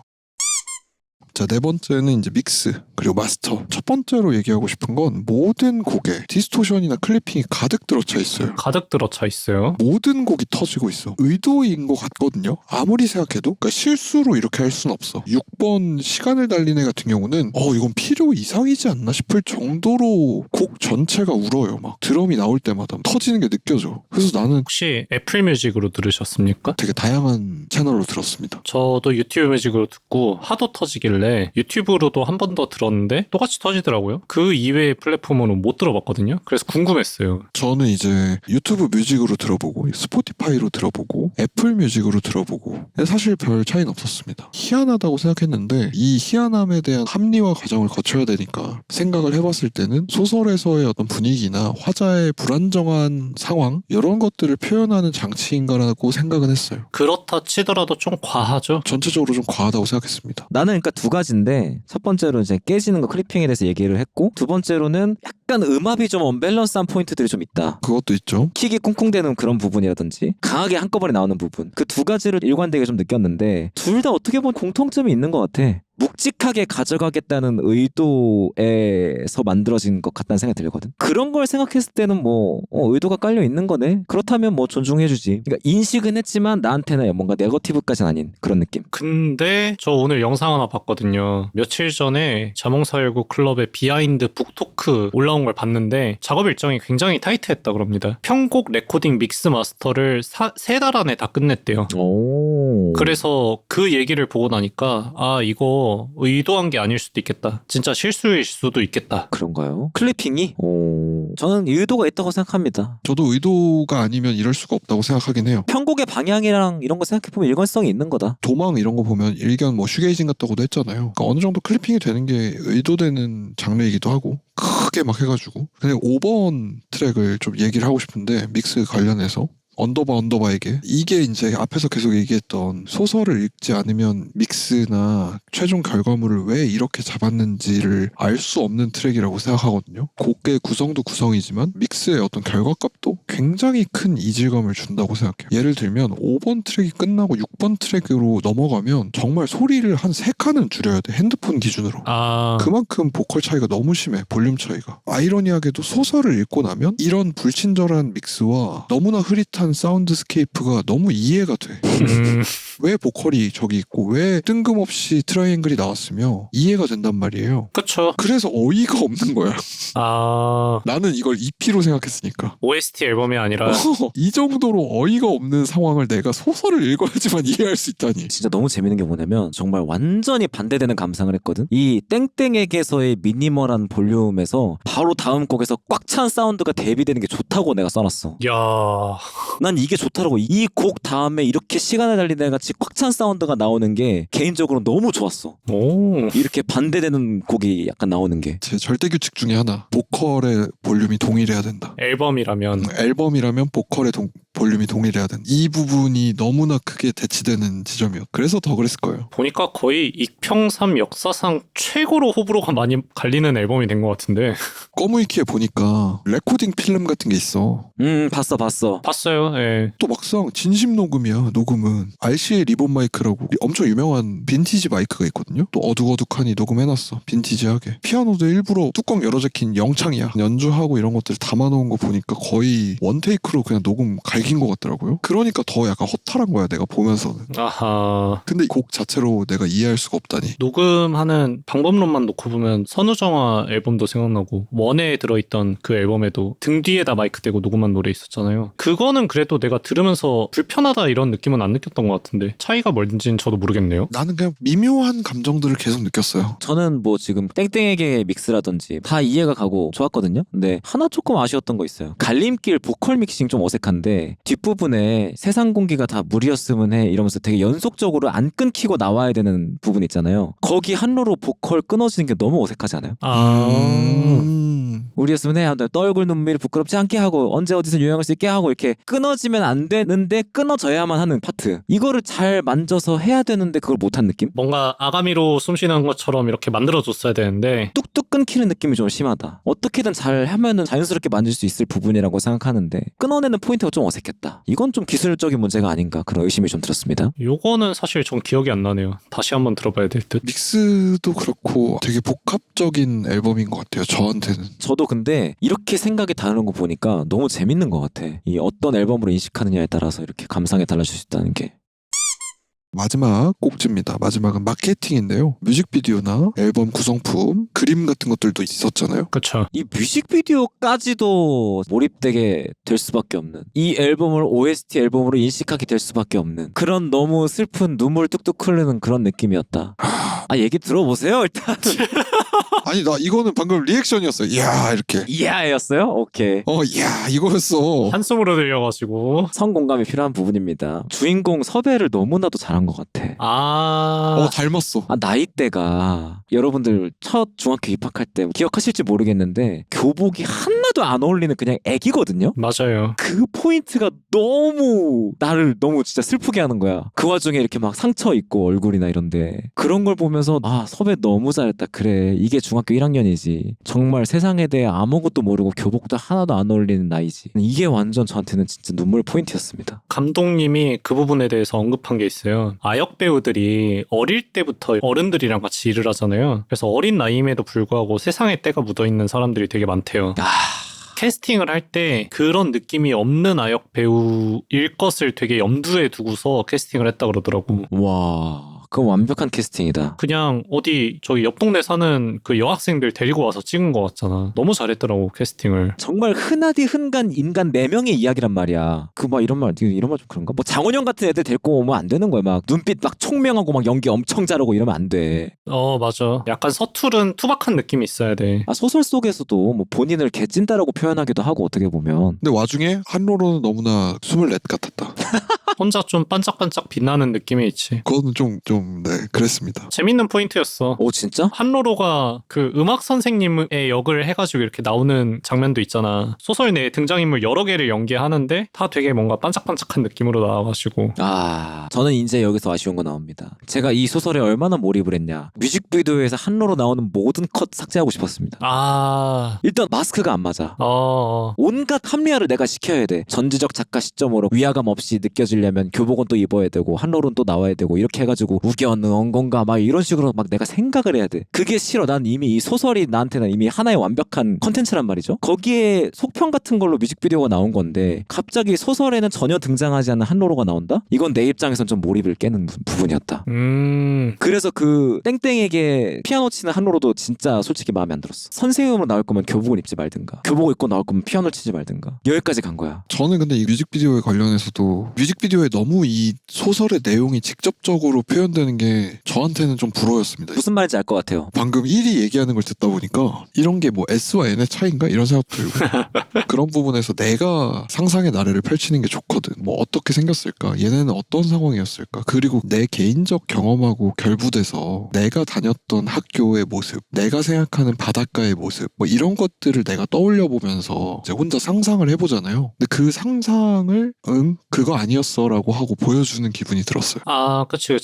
자, 네 번째는 이제 믹스 그리고 마스터. 첫 번째로 얘기하고 싶은 건 모든 곡에 디스토션이나 클리핑이 가득 들어차 있어요. 가득 들어차 있어요. 모든 곡이 터지고 있어. 의도인 것 같거든요. 아무리 생각해도. 그러니까 실수로 이렇게 할 순 없어. 6번 시간을 달린 애 같은 경우는 이건 필요 이상이지 않나 싶을 정도로 곡 전체가 울어요. 막 드럼이 나올 때마다 터지는 게 느껴져. 그래서 나는 혹시 애플 뮤직으로 들으셨습니까? 되게 다양한 채널로 들었습니다. 저도 유튜브 뮤직으로 듣고 하도 터지길래 유튜브로도 한 번 더 들었는데 똑같이 터지더라고요. 그 이외의 플랫폼으로 못 들어봤거든요. 그래서 궁금했어요. 저는 이제 유튜브 뮤직으로 들어보고 스포티파이로 들어보고 애플 뮤직으로 들어보고 사실 별 차이는 없었습니다. 희한하다고 생각했는데 이 희한함에 대한 합리화 과정을 거쳐야 되니까 생각을 해봤을 때는 소설에서의 어떤 분위기나 화자의 불안정한 상황 이런 것들을 표현하는 장치인가라고 생각은 했어요. 그렇다 치더라도 좀 과하죠. 전체적으로 좀 과하다고 생각했습니다. 나는 그러니까 두 가지인데, 첫 번째로 이제 깨지는 거 클리핑에 대해서 얘기를 했고, 두 번째로는 약간 음압이 좀 언밸런스한 포인트들이 좀 있다. 그것도 있죠. 킥이 쿵쿵대는 그런 부분이라든지 강하게 한꺼번에 나오는 부분, 그 두 가지를 일관되게 좀 느꼈는데, 둘 다 어떻게 보면 공통점이 있는 것 같아. 묵직하게 가져가겠다는 의도에서 만들어진 것 같다는 생각이 들거든. 그런 걸 생각했을 때는 뭐 의도가 깔려 있는 거네. 그렇다면 뭐 존중해주지. 그러니까 인식은 했지만 나한테는 뭔가 네거티브까지는 아닌 그런 느낌. 근데 저 오늘 영상 하나 봤거든요. 며칠 전에 자몽419 클럽의 비하인드 북토크 올라온 걸 봤는데 작업 일정이 굉장히 타이트했다 그럽니다. 편곡, 레코딩, 믹스, 마스터를 3달 안에 다 끝냈대요. 오. 그래서 그 얘기를 보고 나니까 이거 의도한 게 아닐 수도 있겠다. 진짜 실수일 수도 있겠다. 그런가요? 클리핑이? 저는 의도가 있다고 생각합니다. 저도 의도가 아니면 이럴 수가 없다고 생각하긴 해요. 편곡의 방향이랑 이런 거 생각해보면 일관성이 있는 거다. 도망 이런 거 보면 일견 뭐 슈게이징 같다고도 했잖아요. 그러니까 어느 정도 클리핑이 되는 게 의도되는 장르이기도 하고 크게 막 해가지고. 근데 5번 트랙을 좀 얘기를 하고 싶은데 믹스 관련해서 언더바에게 이게 이제 앞에서 계속 얘기했던 소설을 읽지 않으면 믹스나 최종 결과물을 왜 이렇게 잡았는지를 알 수 없는 트랙이라고 생각하거든요. 곡의 구성도 구성이지만 믹스의 어떤 결과값도 굉장히 큰 이질감을 준다고 생각해요. 예를 들면 5번 트랙이 끝나고 6번 트랙으로 넘어가면 정말 소리를 한 3칸은 줄여야 돼. 핸드폰 기준으로. 그만큼 보컬 차이가 너무 심해. 볼륨 차이가. 아이러니하게도 소설을 읽고 나면 이런 불친절한 믹스와 너무나 흐릿한 사운드스케이프가 너무 이해가 돼. 왜 보컬이 저기 있고 왜 뜬금없이 트라이앵글이 나왔으며 이해가 된단 말이에요. 그쵸. 그래서 어이가 없는 거야. 나는 이걸 EP로 생각했으니까. OST 앨범이 아니라 이 정도로 어이가 없는 상황을 내가 소설을 읽어야지만 이해할 수 있다니. 진짜 너무 재밌는 게 뭐냐면 정말 완전히 반대되는 감상을 했거든. 이 땡땡에게서의 미니멀한 볼륨에서 바로 다음 곡에서 꽉 찬 사운드가 대비되는 게 좋다고 내가 써놨어. 야, 난 이게 좋더라고. 이 곡 다음에 이렇게 시간을 달리는 애 같이 꽉 찬 사운드가 나오는 게 개인적으로 너무 좋았어. 오, 이렇게 반대되는 곡이 약간 나오는 게. 제 절대 규칙 중에 하나. 보컬의 볼륨이 동일해야 된다. 앨범이라면 앨범이라면 보컬의 볼륨이 동일해야 된다. 이 부분이 너무나 크게 대치되는 지점이었. 그래서 더 그랬을 거예요. 보니까 거의 익평삼 역사상 최고로 호불호가 많이 갈리는 앨범이 된 것 같은데. 꺼무이키에 보니까 레코딩 필름 같은 게 있어. 봤어. 봤어요. 예. 또 막상 진심 녹음이야. 녹음은 RCA 리본 마이크라고 엄청 유명한 빈티지 마이크가 있거든요. 또 어둑어둑하니 녹음해놨어. 빈티지하게. 피아노도 일부러 뚜껑 열어 제낀 영창이야. 연주하고 이런 것들 담아놓은 거 보니까 거의 원테이크로 그냥 녹음 갈긴 것 같더라고요. 그러니까 더 약간 허탈한 거야. 내가 보면서는. 아하. 근데 곡 자체로 내가 이해할 수가 없다니. 녹음하는 방법론만 놓고 보면 선우정아 앨범도 생각나고 원에 들어있던 그 앨범에도 등 뒤에다 마이크 대고 녹음한 노래 있었잖아요. 그거는 그래도 내가 들으면서 불편하다 이런 느낌은 안 느꼈던 것 같은데 차이가 뭔지는 저도 모르겠네요. 나는 그냥 미묘한 감정들을 계속 느꼈어요. 저는 뭐 지금 땡땡에게 믹스라든지 다 이해가 가고 좋았거든요. 근데 하나 조금 아쉬웠던 거 있어요. 갈림길 보컬 믹싱 좀 어색한데 뒷부분에 세상 공기가 다 물이었으면 해 이러면서 되게 연속적으로 안 끊기고 나와야 되는 부분 있잖아요. 거기 한로로 보컬 끊어지는 게 너무 어색하지 않아요? 우리였으면 해 하는데 떨굴 눈밀 부끄럽지 않게 하고 언제 어디서 유행할 수 있게 하고 이렇게 끊어지면 안 되는데 끊어져야만 하는 파트, 이거를 잘 만져서 해야 되는데 그걸 못한 느낌? 뭔가 아가미로 숨쉬는 것처럼 이렇게 만들어줬어야 되는데 뚝뚝 끊기는 느낌이 좀 심하다. 어떻게든 잘 하면은 자연스럽게 만질 수 있을 부분이라고 생각하는데 끊어내는 포인트가 좀 어색했다. 이건 좀 기술적인 문제가 아닌가 그런 의심이 좀 들었습니다. 요거는 사실 전 기억이 안 나네요. 다시 한번 들어봐야 될 듯. 믹스도 그렇고 되게 복합적인 앨범인 것 같아요. 저한테는. 저도 근데 이렇게 생각이 다르는 거 보니까 너무 재밌는 것 같아. 이 어떤 앨범으로 인식하느냐에 따라서 이렇게 감상이 달라질 수 있다는 게. 마지막 꼭지입니다. 마지막은 마케팅인데요. 뮤직비디오나 앨범 구성품, 그림 같은 것들도 있었잖아요. 그쵸. 이 뮤직비디오까지도 몰입되게 될 수밖에 없는, 이 앨범을 OST 앨범으로 인식하게 될 수밖에 없는 그런 너무 슬픈 눈물 뚝뚝 흐르는 그런 느낌이었다. 얘기 들어보세요 일단. 아니 나 이거는 방금 리액션이었어. 이야 이렇게. 이야였어요? 오케이. 이야 이거였어. 한숨으로 들려가지고. 성공감이 필요한 부분입니다. 주인공 섭외를 너무나도 잘한 것 같아. 닮았어. 나이대가 여러분들 첫 중학교 입학할 때 기억하실지 모르겠는데 교복이 하나도 안 어울리는 그냥 애기거든요. 맞아요. 그 포인트가 너무 나를 너무 진짜 슬프게 하는 거야. 그 와중에 이렇게 막 상처 있고 얼굴이나 이런데 그런 걸 보면서 섭외 너무 잘했다. 그래 이게 중학교 1학년이지. 정말 세상에 대해 아무것도 모르고 교복도 하나도 안 어울리는 나이지. 이게 완전 저한테는 진짜 눈물 포인트였습니다. 감독님이 그 부분에 대해서 언급한 게 있어요. 아역 배우들이 어릴 때부터 어른들이랑 같이 일을 하잖아요. 그래서 어린 나이임에도 불구하고 세상에 때가 묻어있는 사람들이 되게 많대요. 캐스팅을 할 때 그런 느낌이 없는 아역 배우일 것을 되게 염두에 두고서 캐스팅을 했다 그러더라고. 와, 그건 완벽한 캐스팅이다. 그냥 어디 저기 옆 동네 사는 그 여학생들 데리고 와서 찍은 거 같잖아. 너무 잘했더라고 캐스팅을. 정말 흔하디 흔간 인간 4명의 이야기란 말이야. 이런 말 좀 그런가? 뭐 장원영 같은 애들 데리고 오면 안 되는 거야. 막 눈빛 막 총명하고 막 연기 엄청 잘하고 이러면 안 돼. 맞아. 약간 서투른 투박한 느낌이 있어야 돼. 소설 속에서도 뭐 본인을 개찐따라고 표현하기도 하고 어떻게 보면. 근데 와중에 한로로는 너무나 24 같았다. 혼자 좀 반짝반짝 빛나는 느낌이 있지. 그거는 좀 좀 네, 그랬습니다. 재밌는 포인트였어. 오 진짜? 한로로가 그 음악 선생님의 역을 해가지고 이렇게 나오는 장면도 있잖아. 소설 내 등장인물 여러 개를 연기하는데 다 되게 뭔가 반짝반짝한 느낌으로 나와가지고. 저는 이제 여기서 아쉬운 거 나옵니다. 제가 이 소설에 얼마나 몰입을 했냐. 뮤직비디오에서 한로로 나오는 모든 컷 삭제하고 싶었습니다. 일단 마스크가 안 맞아. 온갖 합리화를 내가 시켜야 돼. 전지적 작가 시점으로 위화감 없이 느껴지려면 교복은 또 입어야 되고 한롤은 또 나와야 되고 이렇게 해가지고 우견, 언건가 막 이런 식으로 막 내가 생각을 해야 돼. 그게 싫어. 난 이미 이 소설이 나한테는 이미 하나의 완벽한 컨텐츠란 말이죠. 거기에 속편 같은 걸로 뮤직비디오가 나온 건데 갑자기 소설에는 전혀 등장하지 않는 한로로가 나온다? 이건 내 입장에선 좀 몰입을 깨는 부분이었다. 그래서 그 땡땡에게 피아노 치는 한로로도 진짜 솔직히 마음에 안 들었어. 선생님으로 나올 거면 교복을 입지 말든가 교복을 입고 나올 거면 피아노 치지 말든가 여기까지 간 거야. 저는 근데 이 뮤직비디오에 관련해서도 뮤직비디오에 너무 이 소설의 내용이 직접적으로 표현되는 게 저한테는 좀 불호였습니다. 무슨 말인지 알 것 같아요. 방금 1위 얘기하는 걸 듣다 보니까 이런 게 뭐 S와 N의 차이인가? 이런 생각 들고 그런 부분에서 내가 상상의 나래를 펼치는 게 좋거든. 뭐 어떻게 생겼을까? 얘네는 어떤 상황이었을까? 그리고 내 개인적 경험하고 결부돼서 내가 다녔던 학교의 모습, 내가 생각하는 바닷가의 모습 뭐 이런 것들을 내가 떠올려 보면서 이제 혼자 상상을 해보잖아요. 근데 그 상상을 그거 아니었어 라고 하고 보여주는 기분이 들었어요. 그치.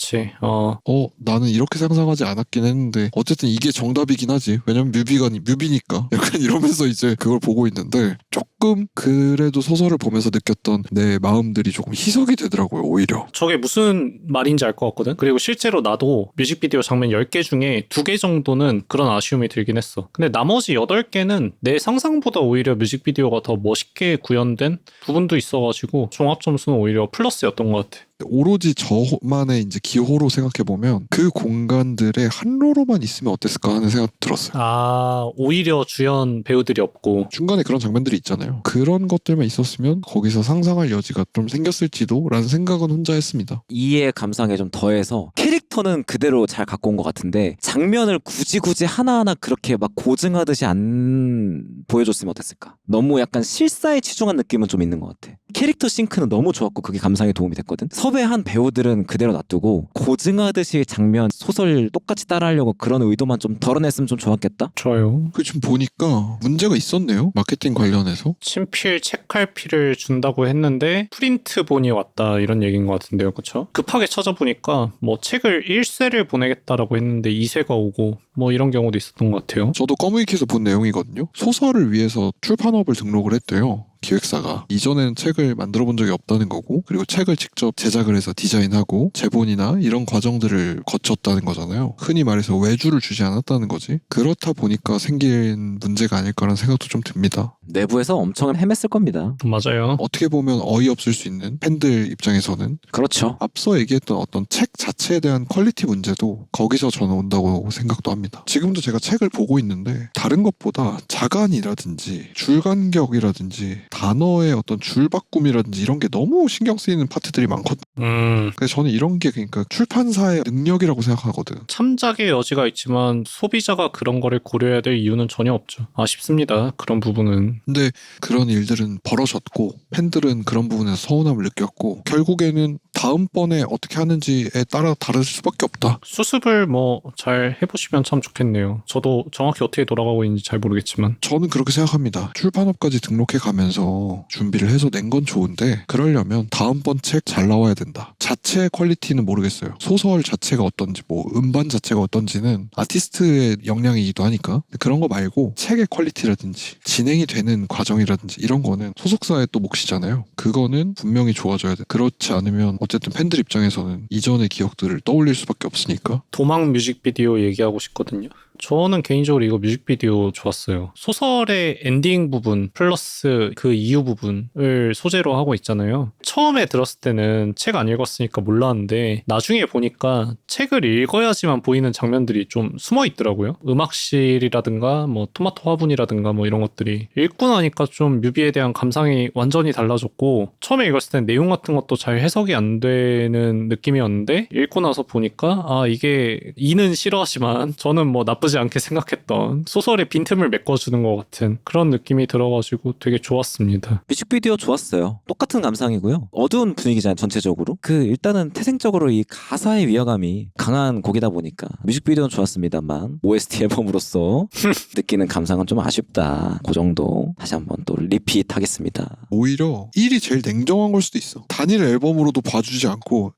나는 이렇게 상상하지 않았긴 했는데 어쨌든 이게 정답이긴 하지. 왜냐면 뮤비니까 약간 이러면서 이제 그걸 보고 있는데 조금 그래도 소설을 보면서 느꼈던 내 마음들이 조금 희석이 되더라고요. 오히려 저게 무슨 말인지 알 것 같거든. 그리고 실제로 나도 뮤직비디오 장면 10개 중에 2개 정도는 그런 아쉬움이 들긴 했어. 근데 나머지 8개는 내 상상보다 오히려 뮤직비디오가 더 멋있게 구현된 부분도 있어가지고 종합 점수는 오히려 플러스였던 것 같아. 오로지 저만의 이제 기호로 생각해보면 그 공간들에 한로로만 있으면 어땠을까 하는 생각 들었어요. 오히려 주연 배우들이 없고 중간에 그런 장면들이 있잖아요. 그런 것들만 있었으면 거기서 상상할 여지가 좀 생겼을지도 라는 생각은 혼자 했습니다. 이해 감상에 좀 더해서 캐릭터는 그대로 잘 갖고 온 것 같은데 장면을 굳이 하나하나 그렇게 막 고증하듯이 안 보여줬으면 어땠을까? 너무 약간 실사에 치중한 느낌은 좀 있는 것 같아. 캐릭터 싱크는 너무 좋았고 그게 감상에 도움이 됐거든. 섭외한 배우들은 그대로 놔두고 고증하듯이 장면 소설 똑같이 따라하려고 그런 의도만 좀 덜어냈으면 좀 좋았겠다. 좋아요. 그 지금 보니까 문제가 있었네요. 마케팅 관련해서. 친필 책갈피를 준다고 했는데 프린트본이 왔다 이런 얘기인 것 같은데요. 그쵸? 급하게 찾아보니까 뭐 책을 1쇄를 보내겠다라고 했는데 2쇄가 오고 뭐 이런 경우도 있었던 것 같아요. 저도 커뮤니티에서 본 내용이거든요. 소설을 위해서 출판업을 등록을 했대요. 기획사가 이전에는 책을 만들어 본 적이 없다는 거고 그리고 책을 직접 제작을 해서 디자인하고 제본이나 이런 과정들을 거쳤다는 거잖아요. 흔히 말해서 외주를 주지 않았다는 거지. 그렇다 보니까 생긴 문제가 아닐까라는 생각도 좀 듭니다. 내부에서 엄청 헤맸을 겁니다. 맞아요. 어떻게 보면 어이없을 수 있는 팬들 입장에서는 그렇죠. 앞서 얘기했던 어떤 책 자체에 대한 퀄리티 문제도 거기서 저는 온다고 생각도 합니다. 지금도 제가 책을 보고 있는데 다른 것보다 자간이라든지 줄간격이라든지 단어의 어떤 줄바꿈이라든지 이런 게 너무 신경 쓰이는 파트들이 많거든요. 그래서 저는 이런 게 그러니까 출판사의 능력이라고 생각하거든. 참작의 여지가 있지만 소비자가 그런 거를 고려해야 될 이유는 전혀 없죠. 아쉽습니다. 그런 부분은. 근데 그런 일들은 벌어졌고 팬들은 그런 부분에서 서운함을 느꼈고 결국에는 다음번에 어떻게 하는지에 따라 다를 수밖에 없다. 수습을 뭐 잘 해보시면 참 좋겠네요. 저도 정확히 어떻게 돌아가고 있는지 잘 모르겠지만 저는 그렇게 생각합니다. 출판업까지 등록해 가면서 준비를 해서 낸 건 좋은데 그러려면 다음번 책 잘 나와야 된다. 자체 퀄리티는 모르겠어요. 소설 자체가 어떤지 뭐 음반 자체가 어떤지는 아티스트의 역량이기도 하니까 그런 거 말고 책의 퀄리티라든지 진행이 되는 과정이라든지 이런 거는 소속사의 또 몫이잖아요. 그거는 분명히 좋아져야 돼. 그렇지 않으면 어쨌든 팬들 입장에서는 이전의 기억들을 떠올릴 수밖에 없으니까. 도망 뮤직비디오 얘기하고 싶거든요. 저는 개인적으로 이거 뮤직비디오 좋았어요. 소설의 엔딩 부분 플러스 그 이후 부분을 소재로 하고 있잖아요. 처음에 들었을 때는 책 안 읽었으니까 몰랐는데 나중에 보니까 책을 읽어야지만 보이는 장면들이 좀 숨어 있더라고요. 음악실이라든가 뭐 토마토 화분이라든가 뭐 이런 것들이 읽고 나니까 좀 뮤비에 대한 감상이 완전히 달라졌고 처음에 읽었을 때 내용 같은 것도 잘 해석이 안 되는 느낌이었는데 읽고 나서 보니까 이게 이는 싫어하지만 저는 뭐 나쁜 나쁘지 않게 생각했던 소설의 빈틈을 메꿔주는 것 같은 그런 느낌이 들어가지고 되게 좋았습니다. 뮤직비디오 좋았어요. 똑같은 감상이고요. 어두운 분위기잖아요, 전체적으로. 일단은 태생적으로 이 가사의 위화감이 강한 곡이다 보니까 뮤직비디오는 좋았습니다만 OST 앨범으로서 느끼는 감상은 좀 아쉽다. 그 정도 다시 한번 또 리핏 하겠습니다. 오히려 1이 제일 냉정한 걸 수도 있어. 단일 앨범으로도 봐주지 않고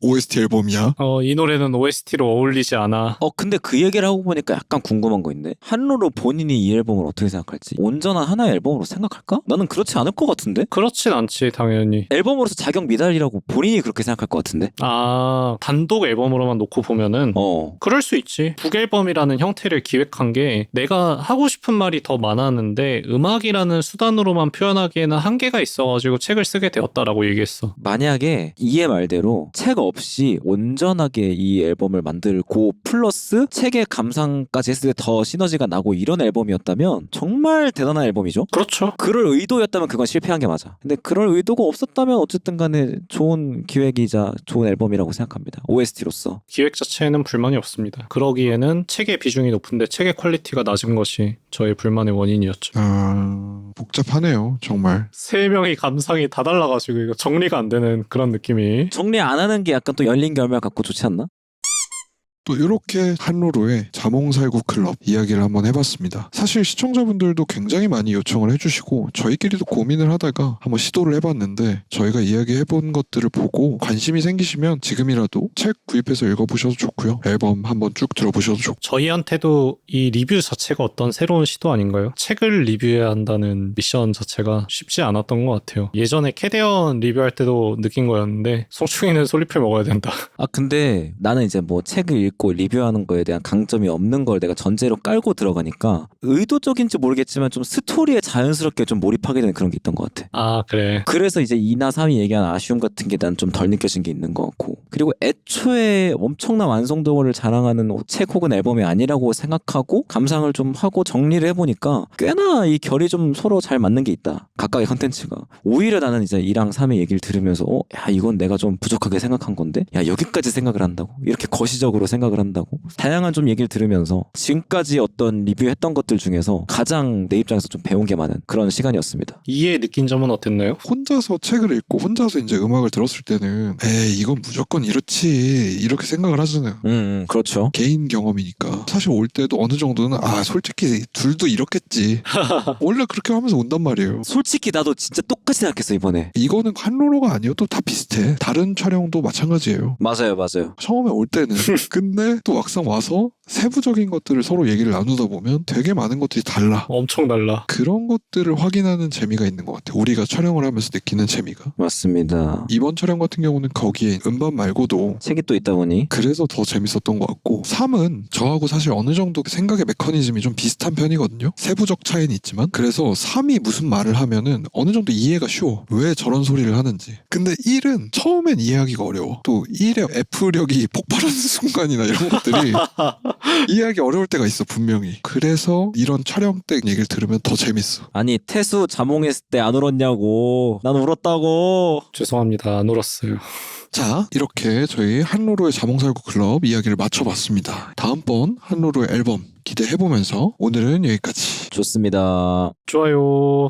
OST 앨범이야. 이 노래는 OST로 어울리지 않아. 근데 그 얘기를 하고 보니까 약간 궁금한 거 있네. 한로로 본인이 이 앨범을 어떻게 생각할지. 온전한 하나의 앨범으로 생각할까? 나는 그렇지 않을 것 같은데? 그렇진 않지 당연히. 앨범으로서 자격 미달이라고 본인이 그렇게 생각할 것 같은데? 단독 앨범으로만 놓고 보면은 그럴 수 있지. 북앨범이라는 형태를 기획한 게 내가 하고 싶은 말이 더 많았는데 음악이라는 수단으로만 표현하기에는 한계가 있어가지고 책을 쓰게 되었다라고 얘기했어. 만약에 이의 말대로 책 없이 온전하게 이 앨범을 만들고 플러스 책의 감상까지 했을 때 더 시너지가 나고 이런 앨범이었다면 정말 대단한 앨범이죠. 그렇죠. 그럴 의도였다면 그건 실패한 게 맞아. 근데 그럴 의도가 없었다면 어쨌든 간에 좋은 기획이자 좋은 앨범이라고 생각합니다. OST로서. 기획 자체에는 불만이 없습니다. 그러기에는 책의 비중이 높은데 책의 퀄리티가 낮은 것이 저의 불만의 원인이었죠. 복잡하네요, 정말. 세 명이 감상이 다 달라가지고 이거 정리가 안 되는 그런 느낌이. 정리 안 하는 게 약간 또 열린 결말 같고 좋지 않나? 또 이렇게 한루루의 자몽살구 클럽 이야기를 한번 해봤습니다. 사실 시청자분들도 굉장히 많이 요청을 해주시고 저희끼리도 고민을 하다가 한번 시도를 해봤는데 저희가 이야기해본 것들을 보고 관심이 생기시면 지금이라도 책 구입해서 읽어보셔도 좋고요. 앨범 한번 쭉 들어보셔도 좋고. 저희한테도 이 리뷰 자체가 어떤 새로운 시도 아닌가요? 책을 리뷰해야 한다는 미션 자체가 쉽지 않았던 것 같아요. 예전에 캐대언 리뷰할 때도 느낀 거였는데 송충이는 솔잎을 먹어야 된다. 근데 나는 이제 뭐 책을 읽고 리뷰하는 거에 대한 강점이 없는 걸 내가 전제로 깔고 들어가니까 의도적인지 모르겠지만 좀 스토리에 자연스럽게 좀 몰입하게 되는 그런 게 있던 것 같아. 그래. 그래서 이제 2나 3이 얘기한 아쉬움 같은 게 난 좀 덜 느껴진 게 있는 것 같고, 그리고 애초에 엄청난 완성도를 자랑하는 책 혹은 앨범이 아니라고 생각하고 감상을 좀 하고 정리를 해보니까 꽤나 이 결이 좀 서로 잘 맞는 게 있다. 각각의 컨텐츠가. 오히려 나는 이제 2랑 3의 얘기를 들으면서 야 이건 내가 좀 부족하게 생각한 건데 야 여기까지 생각을 한다고? 이렇게 거시적으로 생각을 한다고? 다양한 좀 얘기를 들으면서 지금까지 어떤 리뷰했던 것들 중에서 가장 내 입장에서 좀 배운 게 많은 그런 시간이었습니다. 이해 느낀 점은 어땠나요? 혼자서 책을 읽고 혼자서 이제 음악을 들었을 때는 이건 무조건 이렇지 이렇게 생각을 하잖아요. 그렇죠. 개인 경험이니까. 사실 올 때도 어느 정도는 솔직히 둘도 이렇겠지. 원래 그렇게 하면서 온단 말이에요. 솔직히 나도 진짜 똑같이 생각했어 이번에. 이거는 한로로가 아니어도 다 비슷해. 다른 촬영도 마찬가지예요. 맞아요. 처음에 올 때는 근데 또 막상 와서 세부적인 것들을 서로 얘기를 나누다 보면 되게 많은 것들이 달라. 엄청 달라. 그런 것들을 확인하는 재미가 있는 것 같아요. 우리가 촬영을 하면서 느끼는 재미가. 맞습니다. 이번 촬영 같은 경우는 거기에 음반 말고도 책이 또 있다 보니 그래서 더 재밌었던 것 같고 3은 저하고 사실 어느 정도 생각의 메커니즘이 좀 비슷한 편이거든요. 세부적 차이는 있지만 그래서 3이 무슨 말을 하면은 어느 정도 이해가 쉬워. 왜 저런 소리를 하는지. 근데 1은 처음엔 이해하기가 어려워. 또 1의 F력이 폭발하는 순간이나 이런 것들이 이해하기 어려울 때가 있어 분명히. 그래서 이런 촬영 때 얘기를 들으면 더 재밌어. 아니 태수 자몽했을 때 안 울었냐고. 난 울었다고. 죄송합니다. 안 울었어요. 자, 이렇게 저희 한로로의 자몽살구 클럽 이야기를 마쳐봤습니다. 다음번 한로로의 앨범 기대해보면서 오늘은 여기까지. 좋습니다. 좋아요.